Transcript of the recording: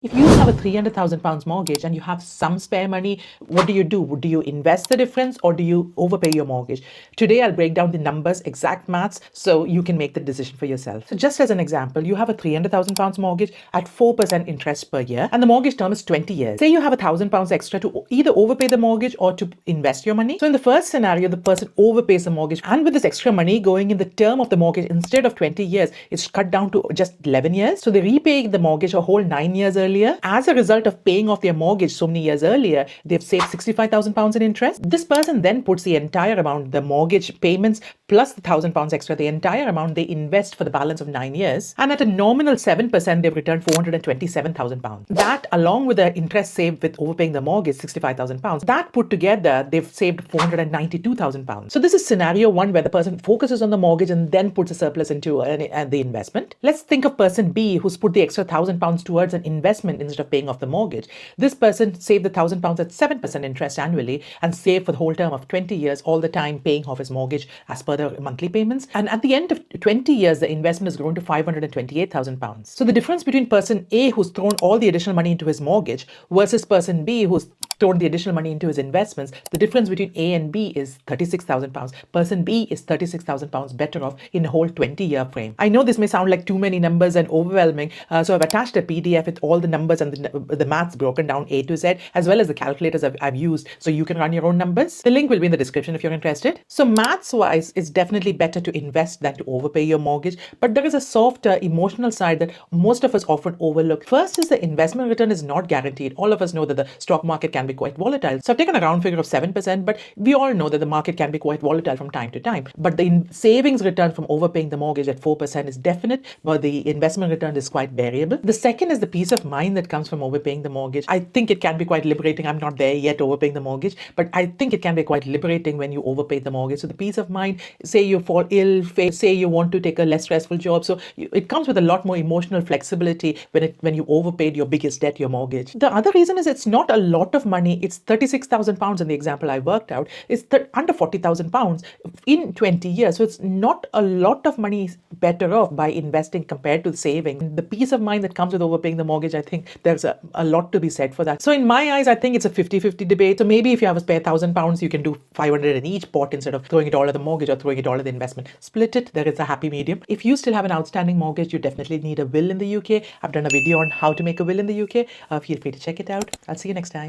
If you have a £300,000 mortgage and you have some spare money, what do you do? Do you invest the difference or do you overpay your mortgage? Today, I'll break down the numbers, exact maths, so you can make the decision for yourself. So just as an example, you have a £300,000 mortgage at 4% interest per year, and the mortgage term is 20 years. Say you have £1,000 extra to either overpay the mortgage or to invest your money. So in the first scenario, the person overpays the mortgage, and with this extra money going in, the term of the mortgage instead of 20 years, it's cut down to just 11 years. So they repay the mortgage a whole 9 years earlier. As a result of paying off their mortgage so many years earlier, they've saved £65,000 in interest. This person then puts the entire amount, the mortgage payments plus the £1,000 extra, the entire amount they invest for the balance of 9 years. And at a nominal 7%, they've returned £427,000. That, along with the interest saved with overpaying the mortgage, £65,000, that put together, they've saved £492,000. So this is scenario one where the person focuses on the mortgage and then puts a surplus into the investment. Let's think of person B, who's put the extra £1,000 towards an investment instead of paying off the mortgage. This person saved the £1,000 at 7% interest annually and saved for the whole term of 20 years, all the time paying off his mortgage as per the monthly payments. And at the end of 20 years, the investment has grown to £528,000. So the difference between person A, who's thrown all the additional money into his mortgage, versus person B, who's thrown the additional money into his investments, the difference between A and B is £36,000. Person B is £36,000 better off in a whole 20-year frame. I know this may sound like too many numbers and overwhelming, so I've attached a PDF with all the numbers and the maths broken down A to Z, as well as the calculators I've used, so you can run your own numbers. The link will be in the description if you're interested. So maths-wise, it's definitely better to invest than to overpay your mortgage, but there is a softer emotional side that most of us often overlook. First is the investment return is not guaranteed. All of us know that the stock market can be quite volatile. So I've taken a round figure of 7%, but we all know that the market can be quite volatile from time to time. But the savings return from overpaying the mortgage at 4% is definite, but the investment return is quite variable. The second is the peace of mind that comes from overpaying the mortgage. I think it can be quite liberating. I'm not there yet overpaying the mortgage, but I think it can be quite liberating when you overpay the mortgage. So the peace of mind, say you fall ill, say you want to take a less stressful job. So it comes with a lot more emotional flexibility when you overpaid your biggest debt, your mortgage. The other reason is it's not a lot of money. It's £36,000 in the example I worked out. It's under £40,000 in 20 years. So it's not a lot of money better off by investing compared to saving. The peace of mind that comes with overpaying the mortgage, I think there's a lot to be said for that. So in my eyes, I think it's a 50-50 debate. So maybe if you have a spare £1,000, you can do 500 in each pot instead of throwing it all at the mortgage or throwing it all at the investment. Split it. There is a happy medium. If you still have an outstanding mortgage, you definitely need a will in the UK. I've done a video on how to make a will in the UK. Feel free to check it out. I'll see you next time.